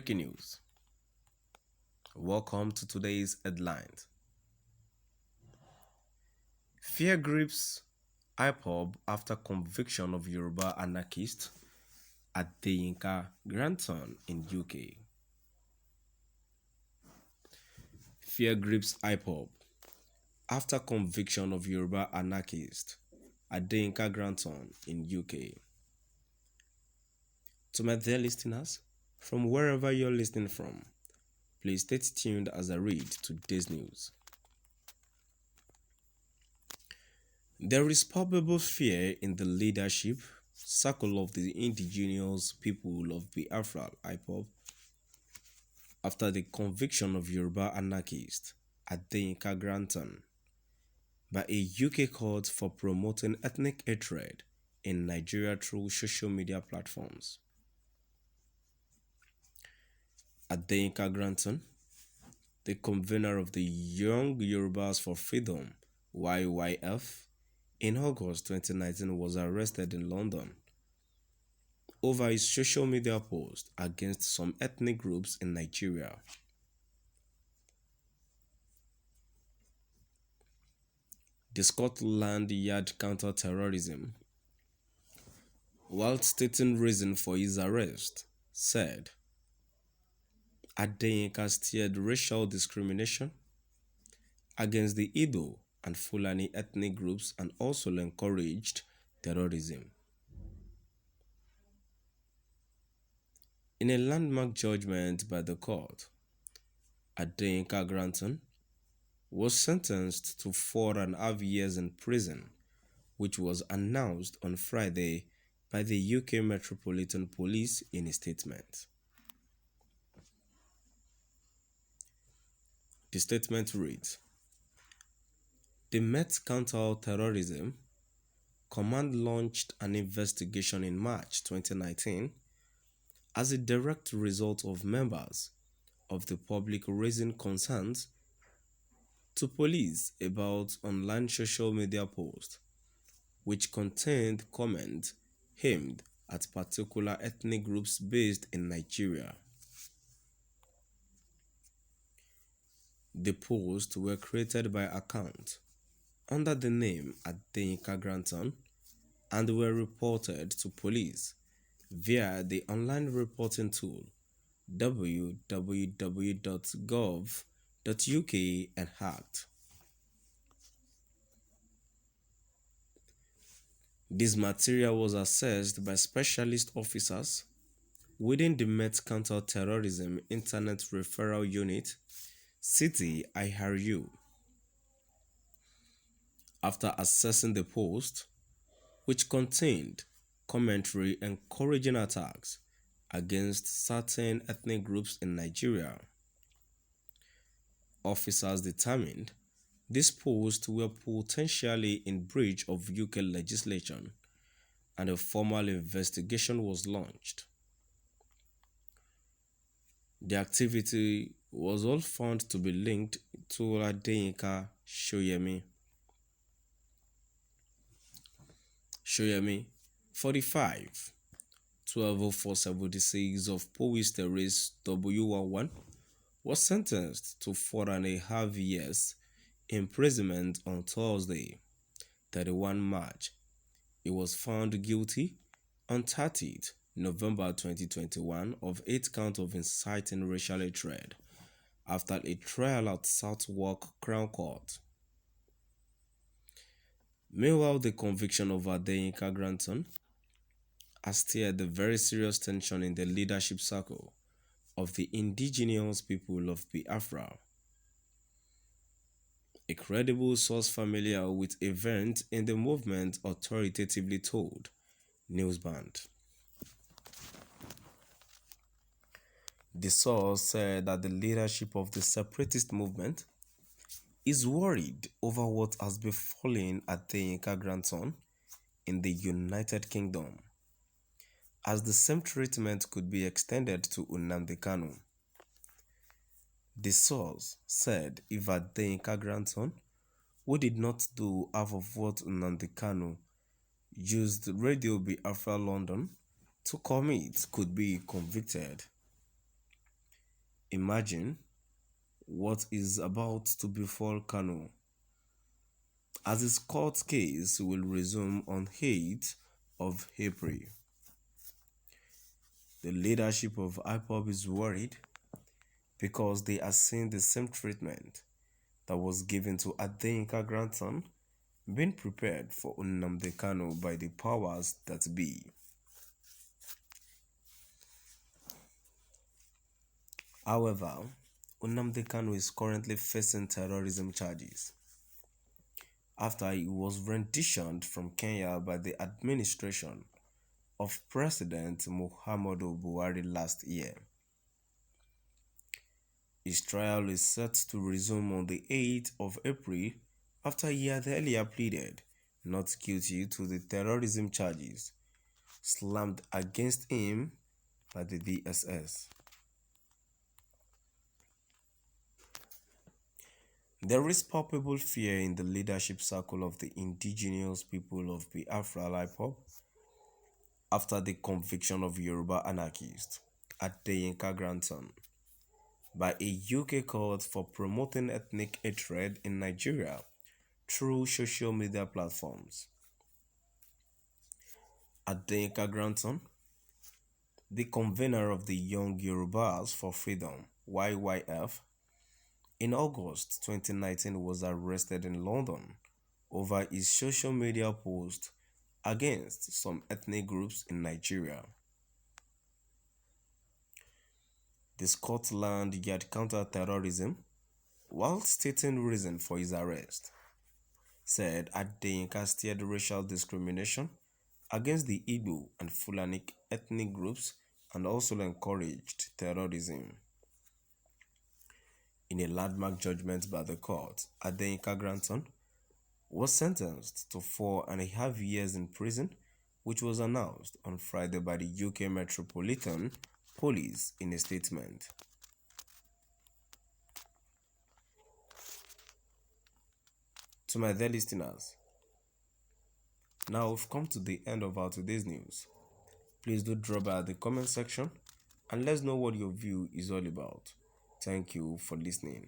Breaking news. Welcome to today's headlines. Fēār grips Ipob after conviction of Yoruba anarchist at the Grandson in UK. Fēār grips Ipob after conviction of Yoruba anarchist at the Grandson in UK. To my dear listeners, from wherever you're listening from, please stay tuned as I read today's news. There is palpable fear in the leadership circle of the indigenous people of Biafra, Ipob, after the conviction of Yoruba anarchist at the Grandson by a UK court for promoting ethnic hatred in Nigeria through social media platforms. At the Grandson, the convener of the Young Yorubas for Freedom (YYF) in August 2019 was arrested in London over his social media post against some ethnic groups in Nigeria. The Scotland Yard counter-terrorism, while stating reason for his arrest, said Adeyinka steered racial discrimination against the Ido and Fulani ethnic groups and also encouraged terrorism. In a landmark judgment by the court, Adeyinka Grandson was sentenced to 4.5 years in prison, which was announced on Friday by the UK Metropolitan Police in a statement. The statement reads, "The Met Counter-Terrorism Command launched an investigation in March 2019 as a direct result of members of the public raising concerns to police about online social media posts which contained comments aimed at particular ethnic groups based in Nigeria. The posts were created by accounts under the name Adeyinka Grandson and were reported to police via the online reporting tool www.gov.uk and hacked. This material was assessed by specialist officers within the Met Counter-Terrorism Internet Referral Unit, CTIRU. After assessing the post, which contained commentary encouraging attacks against certain ethnic groups in Nigeria, officers determined these posts were potentially in breach of UK legislation and a formal investigation was launched. The activity was all found to be linked to Adeyinka Çøñvīction, 45, 120476 of Powys Terrace, W11, was sentenced to 4.5 years imprisonment on Thursday, 31 March. He was found guilty on 30th November 2021 of 8 counts of inciting racial hatred after a trial at Southwark Crown Court. Meanwhile, the conviction of Adeyinka Grandson has stirred the very serious tension in the leadership circle of the indigenous people of Biafra. A credible source familiar with events in the movement authoritatively told Newsband. The source said that the leadership of the separatist movement is worried over what has befallen Adeyinka Grandson in the United Kingdom, as the same treatment could be extended to Nnamdi Kanu. The source said if Adeyinka Grandson, who did not do half of what Nnamdi Kanu used Radio Biafra London to commit, could be convicted, Imagine what is about to befall Kano, as his court case will resume on 8th of April. The leadership of Ipob is worried because they are seeing the same treatment that was given to Adeyinka grandson being prepared for Nnamdi Kanu by the powers that be. However, Nnamdi Kanu is currently facing terrorism charges after he was renditioned from Kenya by the administration of President Muhammadu Buhari last year. His trial is set to resume on the 8th of April after he had earlier pleaded not guilty to the terrorism charges slammed against him by the DSS. There is palpable fear in the leadership circle of the indigenous people of Biafra Ipob after the conviction of Yoruba Anachist Adeyinka grandson by a UK court for promoting ethnic hatred in Nigeria through social media platforms. Adeyinka grandson, the convener of the Young Yorubas for Freedom (YYF), in August 2019 was arrested in London over his social media post against some ethnic groups in Nigeria. The Scotland Yard Counter-Terrorism, while stating reason for his arrest, said Adeyinka steered racial discrimination against the Igbo and Fulani ethnic groups and also encouraged terrorism. In a landmark judgment by the court, Adeyinka grandson was sentenced to 4.5 years in prison, which was announced on Friday by the UK Metropolitan Police in a statement. To my dear listeners, now we've come to the end of our today's news. Please do drop by the comment section and let's know what your view is all about. Thank you for listening.